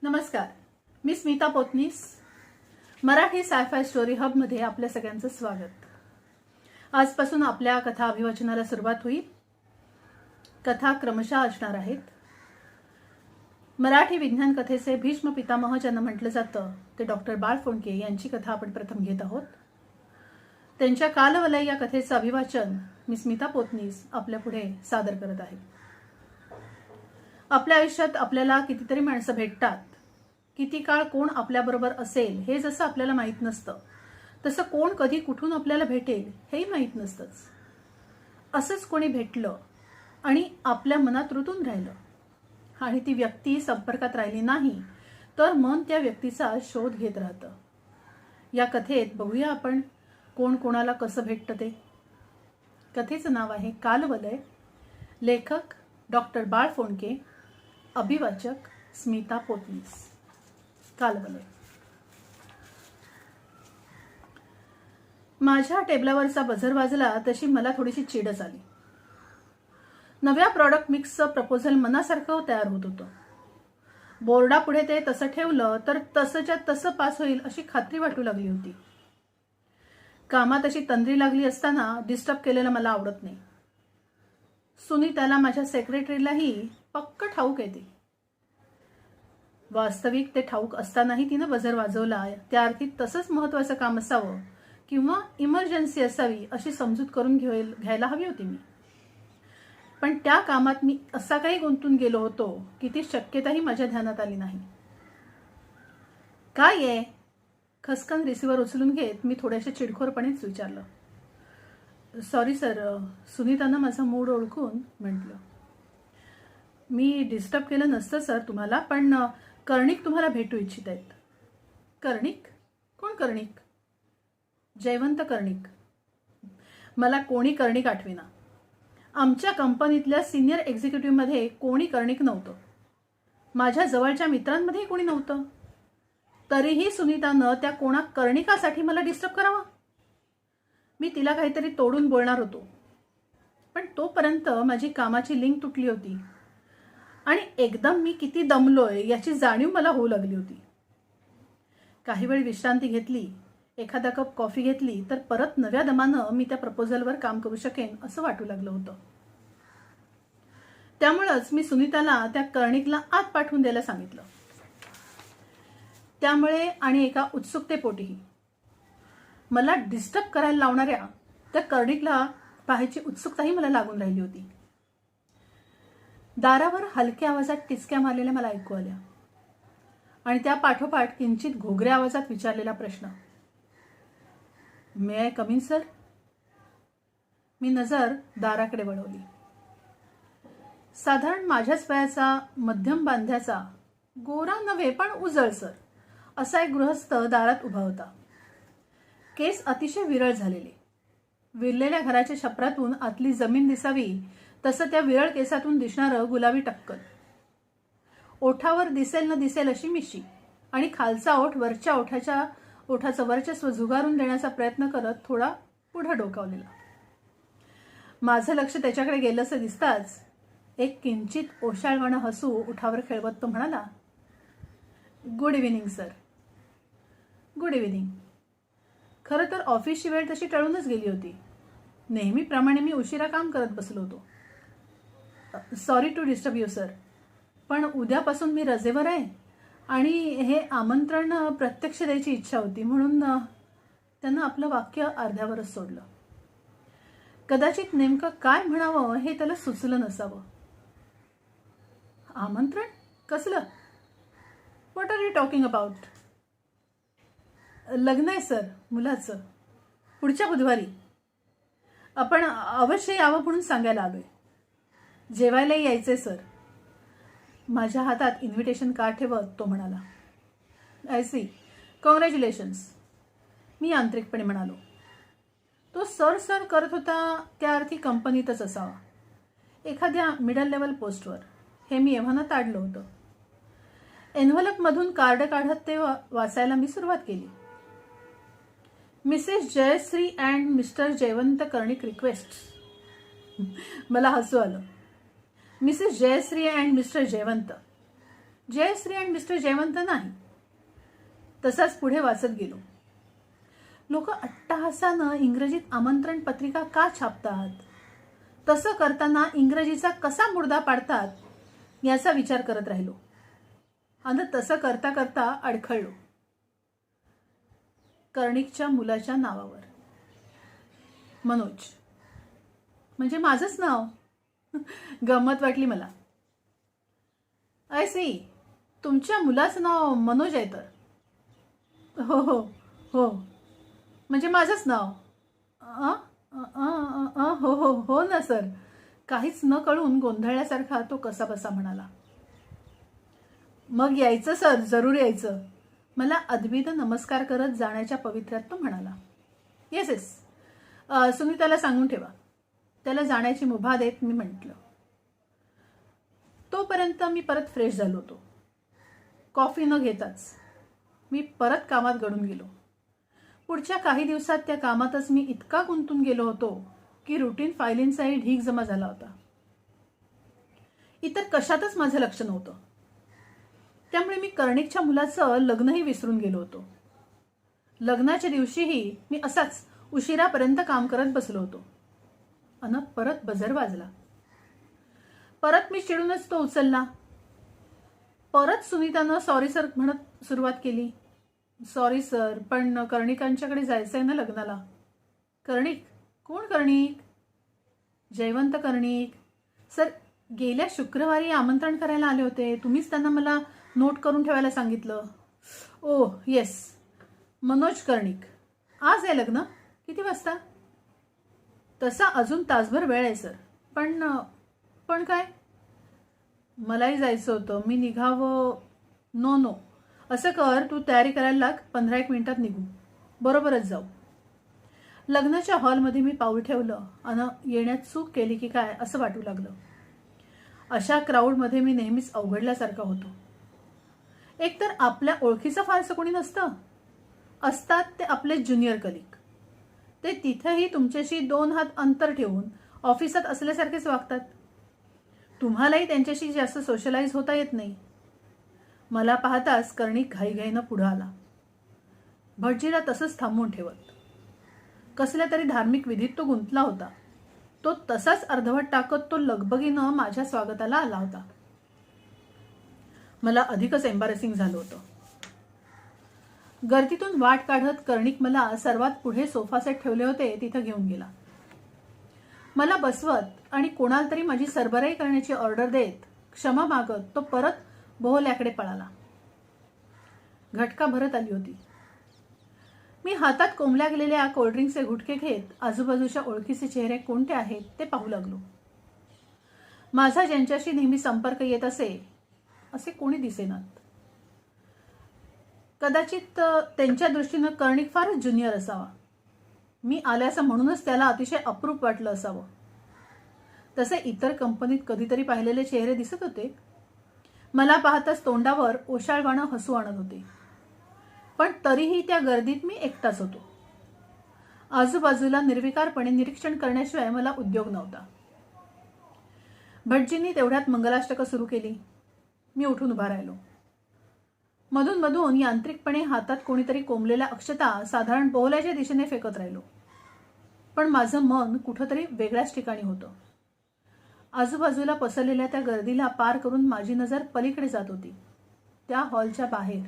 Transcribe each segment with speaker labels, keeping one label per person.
Speaker 1: नमस्कार, मी Smita Potnis. Marathi sci-fi story हबमध्ये आपल्या सगळ्यांचं स्वागत. आजपासून आपल्या कथा अभिवाचनाला सुरुवात होईल. कथा क्रमशः असणार आहेत. मराठी विज्ञान कथेचे भीष्म पितामह ज्यांना म्हटलं जातं ते डॉक्टर बाळ फोंडके यांची कथा आपण प्रथम घेत आहोत. त्यांच्या कालवलय या कथेचं अभिवाचन मी स्मिता पोतनीस आपल्या पुढे सादर करत आहे. आपल्या आयुष्यात आपल्याला कितीतरी माणसं भेटतात. किती काळ कोण आपल्याबरोबर असेल हे जसं आपल्याला माहीत नसतं, तसं कोण कधी कुठून आपल्याला भेटेल हेही माहीत नसतंच. असंच कोणी भेटलं आणि आपल्या मनात रुतून राहिलं आणि ती व्यक्ती संपर्कात राहिली नाही तर मन त्या व्यक्तीचा शोध घेत राहतं. या कथेत बघूया आपण कोण कोणाला कसं भेटतं ते. कथेचं नाव आहे कालवलय. लेखक डॉक्टर बाळ फोंडके, अभिवाचक स्मिता पोतनीस. कालवलय. माझ्या टेबलावरचा बझर वाजला तशी मला थोडीशी चिडच आली. नव्या प्रॉडक्ट मिक्सचं प्रपोजल मनासारखं तयार होत होतं. बोर्डापुढे ते तसं ठेवलं तर तसंच्या तसं पास होईल अशी खात्री वाटू लागली होती. कामात अशी तंद्री लागली असताना डिस्टर्ब केलेलं मला आवडत नाही. सुनीताला माझ्या सेक्रेटरीलाही पक्क ठाऊक येते. वास्तविक ते ठाऊक असतानाही तिनं बझर वाजवला. त्या अर्थी तसंच महत्वाचं काम असावं किंवा इमर्जन्सी असावी अशी समजूत करून घ्यायला हवी होती मी. पण त्या कामात मी असा काही गुंतून गेलो होतो की ती शक्यताही माझ्या ध्यानात आली नाही. काय आहे? खसकन रिसिव्हर उचलून घेत मी थोड्याशा चिडखोरपणेच विचारलं. सॉरी सर, सुनीतानं माझा मूड ओळखून म्हटलं. मी डिस्टर्ब केलं नसतं सर तुम्हाला, पण कर्णिक तुम्हाला भेटू इच्छित आहेत. कर्णिक? कोण कर्णिक? जयवंत कर्णिक. मला कोणी कर्णिक आठवेना. आमच्या कंपनीतल्या सिनियर एक्झिक्युटिव्हमध्ये कोणी कर्णिक नव्हतं. माझ्या जवळच्या मित्रांमध्ये कोणी नव्हतं. तरीही सुनीतानं त्या कोणा कर्णिकासाठी मला डिस्टर्ब करावं. मी तिला काहीतरी तोडून बोलणार होतो, पण तोपर्यंत माझी कामाची लिंक तुटली होती आणि एकदम मी किती दमलोय याची जाणीव मला होऊ लागली होती. काही वेळ विश्रांती घेतली, एखादा कप कॉफी घेतली तर परत नव्या दमानं मी त्या प्रपोजलवर काम करू शकेन असं वाटू लागलं होतं. त्यामुळंच मी सुनीताला त्या कर्णिकला आत पाठवून द्यायला सांगितलं. त्यामुळे आणि एका उत्सुकतेपोटीही मला डिस्टर्ब करायला लावणाऱ्या त्या कर्णिकला पाहायची उत्सुकताही मला लागून राहिली होती. दारावर हलक्या आवाजात टिचक्या मारलेल्या मला ऐकू आल्या आणि त्या पाठोपाठ किंचित घोगऱ्या आवाजात विचारलेला प्रश्न. मे आय कम इन सर? मी नजर दाराकडे वळवली. साधारण माझ्याच वयाचा, मध्यम बांध्याचा, गोरा नव्हे पण उजळसर असा एक गृहस्थ दारात उभा होता. केस अतिशय विरळ झालेले. विरलेल्या घराच्या छपरातून आतली जमीन दिसावी तसं त्या विरळ केसातून दिसणारं गुलाबी टक्कल. ओठावर दिसेल न दिसेल अशी मिशी आणि खालचा ओठ वरच्या ओठाचं वर्चस्व झुगारून देण्याचा प्रयत्न करत थोडा पुढं डोकावलेला. माझं लक्ष त्याच्याकडे गेलं असं दिसताच एक किंचित ओशाळवाणं हसू उठावर खेळवत तो म्हणाला, good evening sir. Good evening. खरं तर ऑफिसची वेळ तशी टळूनच गेली होती. नेहमीप्रमाणे मी उशिरा काम करत बसलो होतो. Sorry to disturb you sir, पण उद्यापासून मी रजेवर आहे आणि हे आमंत्रण प्रत्यक्ष द्यायची इच्छा होती म्हणून त्यानं आपलं वाक्य अर्ध्यावरच सोडलं. कदाचित नेमकं काय म्हणावं हे त्याला सुचलं नसावं. आमंत्रण? कसलं? What are you talking about? लग्न आहे सर मुलाचं, पुढच्या बुधवारी. आपण अवश्य यावं म्हणून सांगायला आलोय. जेवायलाही यायचंय सर. माझ्या हातात इन्व्हिटेशन कार्ड ठेवत तो म्हणाला. आय सी, कॉंग्रॅच्युलेशन्स, मी यांत्रिकपणे म्हणालो. तो सर सर करत होता त्या अर्थी कंपनीतच असावा, एखाद्या मिडल लेवल पोस्टवर. हे मी एव्हाना ताडलं होतं. एन्व्हलपमधून कार्ड काढत ते वाचायला मी सुरुवात केली. Mrs Jayashree and Mr Jaywant Karnik request. मला हसू आलं. Mrs Jayashree and Mr Jaywant. Jayashree आणि मिस्टर जयवंत नाही. तसाच पुढे वाचत गेलो. लोक अट्टहासानं इंग्रजीत आमंत्रण पत्रिका का छापतात, तसं करताना इंग्रजीचा कसा मुर्दा पाडतात याचा विचार करत राहिलो आणि तसं करता करता अडखळलो. कर्णिकच्या मुलाच्या नावावर मनोज, म्हणजे माझंच नाव. गंमत वाटली मला. आय सी, तुमच्या मुलाचं नाव मनोज आहे तर? हो हो हो, म्हणजे माझंच नाव. हो हो हो ना सर. काहीच न कळून गोंधळल्यासारखा तो कसा बसा म्हणाला. मग यायचं सर, जरूर यायचं. मला अद्वित नमस्कार करत जाण्याच्या पवित्र्यात तो म्हणाला. येस येस, सुनीताला सांगून ठेवा. त्याला जाण्याची मुभा देत मी म्हटलं. तोपर्यंत मी परत फ्रेश झालो होतो. कॉफी न घेताच मी परत कामात गढून गेलो. पुढच्या काही दिवसात त्या कामातच मी इतका गुंतून गेलो होतो की रुटीन फायलींचाही ढीग जमा झाला होता. इतर कशातच माझं लक्ष नव्हतं. त्यामुळे मी कर्णिकच्या मुलाचं लग्नही विसरून गेलो होतो. लग्नाच्या दिवशीही मी असाच उशिरापर्यंत काम करत बसलो होतो. अन परत बजर वाजला. परत मी चिडूनच तो उचलला. परत सुनीतानं सॉरी सर म्हणत सुरुवात केली. सॉरी सर, पण कर्णिकांच्याकडे जायचंय ना लग्नाला. कर्णिक? कोण कर्णिक? जयवंत कर्णिक. सर, गेल्या शुक्रवारी आमंत्रण करायला आले होते. तुम्हीच त्यांना मला नोट करून ठेवायला सांगितलं. ओ येस, मनोज कर्णिक. आज आहे लग्न? किती वाजता? तसा अजून तासभर वेळ आहे सर. पण काय? मलाही जायचं होतं. मी निघावं? नो नो, असं कर, तू तयारी करायला लाग. 15-1 मिनिटात निघू. बरोबरच जाऊ. लग्नाच्या हॉलमध्ये मी पाऊल ठेवलं आणि येण्यात चूक केली की काय असं वाटू लागलं. अशा क्राऊडमध्ये मी नेहमीच अवघडल्यासारखा होतो. एकतर आपल्या ओळखीचं फारसं कोणी नसतं. असतात ते आपले ज्युनियर कलिग. ते तिथेही तुमच्याशी 2 हात अंतर ठेवून ऑफिसात असल्यासारखेच वागतात. तुम्हालाही त्यांच्याशी जास्त सोशलाइज होता येत नाही. मला पाहताच कर्णिक घाईघाईनं पुढं आला. भटजीला तसंच थांबवून ठेवत. कसल्या तरी धार्मिक विधीत तो गुंतला होता. तो तसाच अर्धवट टाकत तो लगबगीनं माझ्या स्वागताला आला होता. मला अधिकच एम्बॅरेसिंग झालं होतं. गर्दीतून वाट काढत कर्णिक मला सर्वात पुढे सोफा सेट ठेवले होते तिथं घेऊन गेला. मला बसवत आणि कोणाला तरी माझी सरबराई करण्याची ऑर्डर देत क्षमा मागत तो परत बोहल्याकडे पळाला. घटका भरत आली होती. मी हातात कोंबल्या गेलेल्या कोल्ड्रिंकचे घुटके घेत आजूबाजूच्या ओळखीचे चेहरे कोणते आहेत ते पाहू लागलो. माझा ज्यांच्याशी नेहमी संपर्क येत असे कोणी दिसेनात. कदाचित त्यांच्या दृष्टीनं कर्णिक फारच ज्युनियर असावा. मी आल्याचं म्हणूनच त्याला अतिशय अप्रूप वाटलं असावं. तसे इतर कंपनीत कधीतरी पाहिलेले चेहरे दिसत होते. मला पाहताच तोंडावर ओशाळवाणं हसू आणत होते. पण तरीही त्या गर्दीत मी एकटाच होतो. आजूबाजूला निर्विकारपणे निरीक्षण करण्याशिवाय मला उद्योग नव्हता. भटजींनी तेवढ्यात मंगलाष्टकं सुरू केली. मी उठून उभा राहिलो. मधून मधून यांत्रिकपणे हातात कोणीतरी कोंबलेल्या अक्षता साधारण बोहल्याच्या दिशेने फेकत राहिलो. पण माझं मन कुठंतरी वेगळ्याच ठिकाणी होतं. आजूबाजूला पसरलेल्या त्या गर्दीला पार करून माझी नजर पलीकडे जात होती, त्या हॉलच्या बाहेर.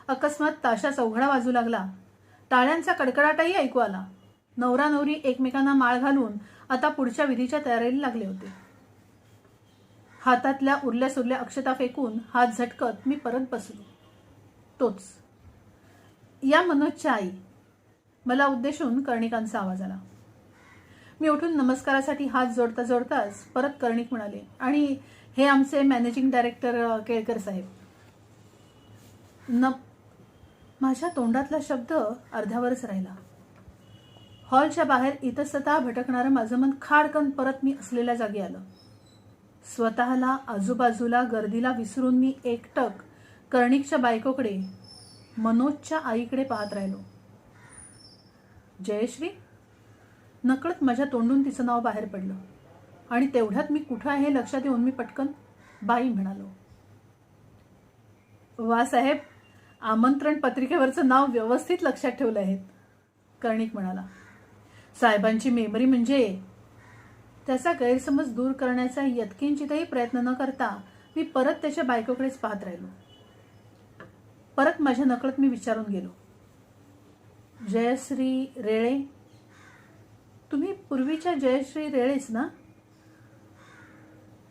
Speaker 1: अकस्मात ताशा चौघडा वाजू लागला. टाळ्यांचा कडकडाटही ऐकू आला. नवरा नवरी एकमेकांना माळ घालून आता पुढच्या विधीच्या तयारीला लागले होते. हातातल्या उरल्या सुरल्या अक्षता फेकून हात झटकत मी परत बसलो. तोच, या मनोजच्या आई. मला उद्देशून कर्णिकांचा आवाज आला. मी उठून नमस्कारासाठी हात जोडता जोडताच परत कर्णिक म्हणाले, आणि हे आमचे मॅनेजिंग डायरेक्टर केळकर साहेब. माझ्या तोंडातला शब्द अर्ध्यावरच राहिला. हॉलच्या बाहेर इतस्ततः भटकणारं माझं मन खाडकन परत मी असलेल्या जागी आलं. स्वतःला, आजूबाजूला, गर्दीला विसरून मी एकटक कर्णिकच्या बायकोकडे, मनोजच्या आईकडे पाहत राहिलो. जयश्री? नकळत माझ्या तोंडून तिचं नाव बाहेर पडलं आणि तेवढ्यात मी कुठं आहे लक्षात येऊन मी पटकन बाई म्हणालो. वा साहेब, आमंत्रण पत्रिकेवरचं नाव व्यवस्थित लक्षात ठेवलं आहेत, कर्णिक म्हणाला. साहेबांची मेमरी म्हणजे. त्याचा गैरसमज दूर करण्याचा यत्किंचितही प्रयत्न न करता मी परत त्याच्या बायकोकडेच पाहत राहिलो. परत माझ्या नकळत मी विचारून गेलो, जयश्री रेळे, तुम्ही पूर्वीच्या जयश्री रेळेच ना?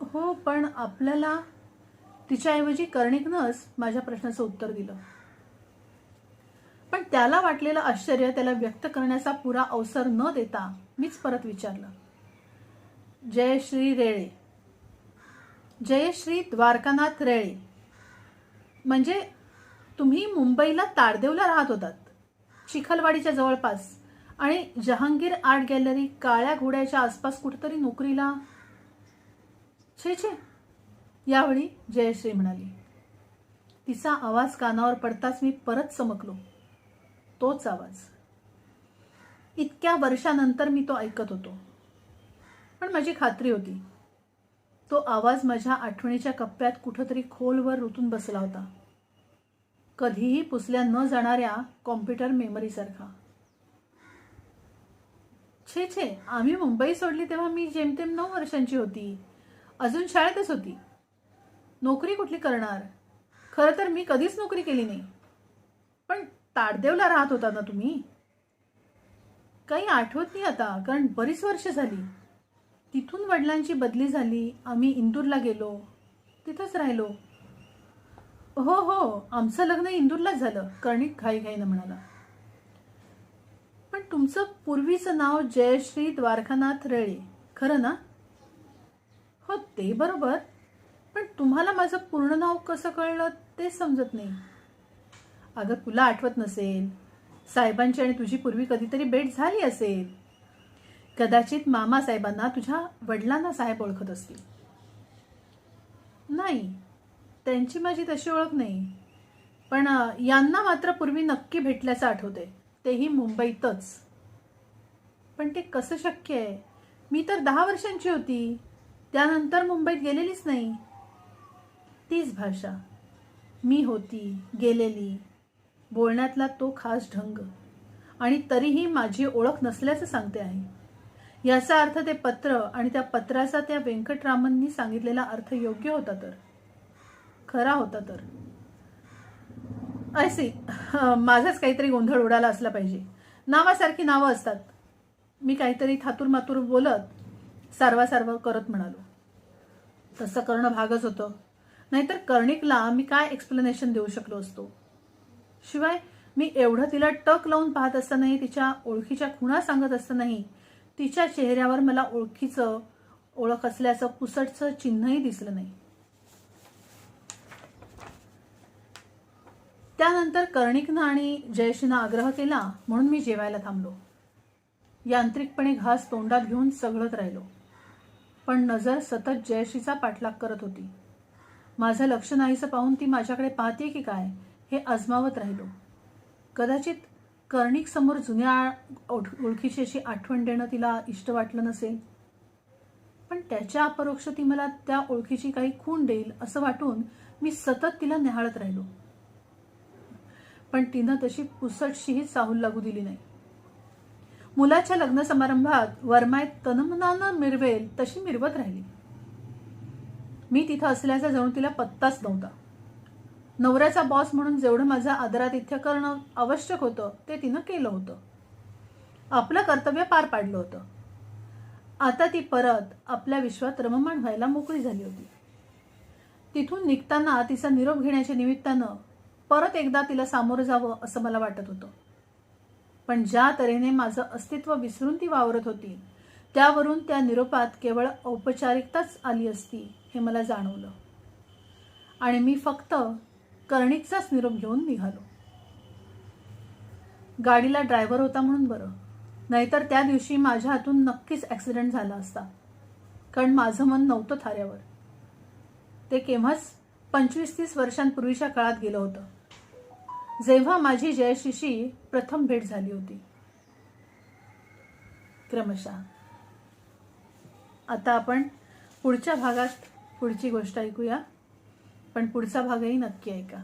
Speaker 1: हो, पण आपल्याला. तिच्याऐवजी कर्णिकनंच माझ्या प्रश्नाचं उत्तर दिलं. पण त्याला वाटलेलं आश्चर्य त्याला व्यक्त करण्याचा पुरा अवसर न देता मीच परत विचारलं, जयश्री रेळे, जयश्री द्वारकानाथ रेळे, म्हणजे तुम्ही मुंबईला ताडदेवला राहत होतात, चिखलवाडीच्या जवळपास, आणि जहांगीर आर्ट गॅलरी काळ्या घोड्याच्या आसपास कुठेतरी नोकरीला. छे छे, यावेळी जयश्री म्हणाली. तिचा आवाज कानावर पडताच मी परत चमकलो. तोच आवाज. इतक्या वर्षानंतर मी तो ऐकत होतो, पण माझी खात्री होती तो आवाज माझ्या आठवणीच्या कप्प्यात कुठंतरी खोलवर रुतून बसला होता, कधीही पुसल्या न जाणाऱ्या कॉम्प्युटर मेमरीसारखा. छे छे, आम्ही मुंबई सोडली तेव्हा मी जेमतेम 9 वर्षांची होती, अजून शाळेतच होती. नोकरी कुठली करणार? खरं तर मी कधीच नोकरी केली नाही. पण ताडदेवला राहत होता ना तुम्ही? काही आठवत नाही आता, कारण बरीच वर्ष झाली. तिथून वडिलांची बदली झाली, आम्ही इंदूरला गेलो, तिथंच राहिलो. हो हो, आमचं लग्न इंदूरलाच झालं, कर्णिक घाईघाईनं म्हणाला. पण तुमचं पूर्वीचं नाव जयश्री द्वारकानाथ रेळे, खरं ना? हो, ते बरोबर. पण तुम्हाला माझं पूर्ण नाव कसं कळलं ते समजत नाही. अगं, तुला आठवत नसेल. साहेबांची आणि तुझी पूर्वी कधीतरी भेट झाली असेल. कदाचित मामा साहेबांना तुझ्या वडिलांना साहेब ओळखत असतील. नाही, त्यांची माझी तशी ओळख नाही. पण यांना मात्र पूर्वी नक्की भेटल्याचं आठवतंय, तेही मुंबईतच. पण ते कसं शक्य आहे? मी तर 10 वर्षांची होती, त्यानंतर मुंबईत गेलेलीच नाही. तीच भाषा, मी होती गेलेली, बोलण्यातला तो खास ढंग, आणि तरीही माझी ओळख नसल्याचं सांगते आहे. याचा अर्थ ते पत्र आणि त्या पत्राचा त्या व्यंकटरामननी सांगितलेला अर्थ योग्य होता तर, खरा होता तर. ऐसी माझाच काहीतरी गोंधळ उडाला असला पाहिजे. नावासारखी नावं असतात. मी काहीतरी थातूरमातूर बोलत सारवा करत म्हणालो. तसं करणं भागच होतं, नाहीतर कर्णिकला मी काय एक्सप्लेनेशन देऊ शकलो असतो. शिवाय मी एवढं तिला टक लावून पाहत असतानाही, तिच्या ओळखीच्या खुणा सांगत असतानाही तिच्या चेहऱ्यावर मला ओळख असल्याचं पुसटचं चिन्हही दिसलं नाही. त्यानंतर कर्णिकनं आणि जयश्रीनं आग्रह केला म्हणून मी जेवायला थांबलो. यांत्रिकपणे घास तोंडात घेऊन सगळत राहिलो, पण नजर सतत जयश्रीचा पाठलाग करत होती. माझं लक्ष नाहीसं पाहून ती माझ्याकडे पाहते की काय हे आजमावत राहिलो. कदाचित कर्णिक समोर जुन्या ओळखीची अशी आठवण देणं तिला इष्ट वाटलं नसेल, पण त्याच्या अपरोक्ष ती मला त्या ओळखीची काही खूण देईल असं वाटून मी सतत तिला निहाळत राहिलो. पण तिनं तशी पुसटशीही चाहूल लागू दिली नाही. मुलाच्या लग्न समारंभात वरमायत तनमनानं मिरवेल तशी मिरवत राहिली. मी तिथं असल्याचा जणू तिला पत्ताच नव्हता. नवऱ्याचा बॉस म्हणून जेवढं माझं आदरातिथ्य करणं आवश्यक होतं ते तिनं केलं होतं. आपलं कर्तव्य पार पाडलं होतं. आता ती परत आपल्या विश्वात रममाण व्हायला मोकळी झाली होती. तिथून निघताना तिचा निरोप घेण्याच्या निमित्तानं परत एकदा तिला सामोरं जावं असं मला वाटत होतं. पण ज्या तऱ्हेने माझं अस्तित्व विसरून ती वावरत होती, त्यावरून त्या निरोपात केवळ औपचारिकताच आली असती हे मला जाणवलं, आणि मी फक्त कर्णिकचाच निरोप घेऊन निघालो. गाडीला ड्रायव्हर होता म्हणून बरं, नाहीतर त्या दिवशी माझ्या हातून नक्कीच ॲक्सिडेंट झाला असता, कारण माझं मन नव्हतं थाऱ्यावर. ते केव्हाच 25-30 वर्षांपूर्वीच्या काळात गेलं होतं, जेव्हा माझी जयश्रीशी प्रथम भेट झाली होती. क्रमशः. आता आपण पुढच्या भागात पुढची गोष्ट ऐकूया, पण पुढचा भागही नक्की ऐका.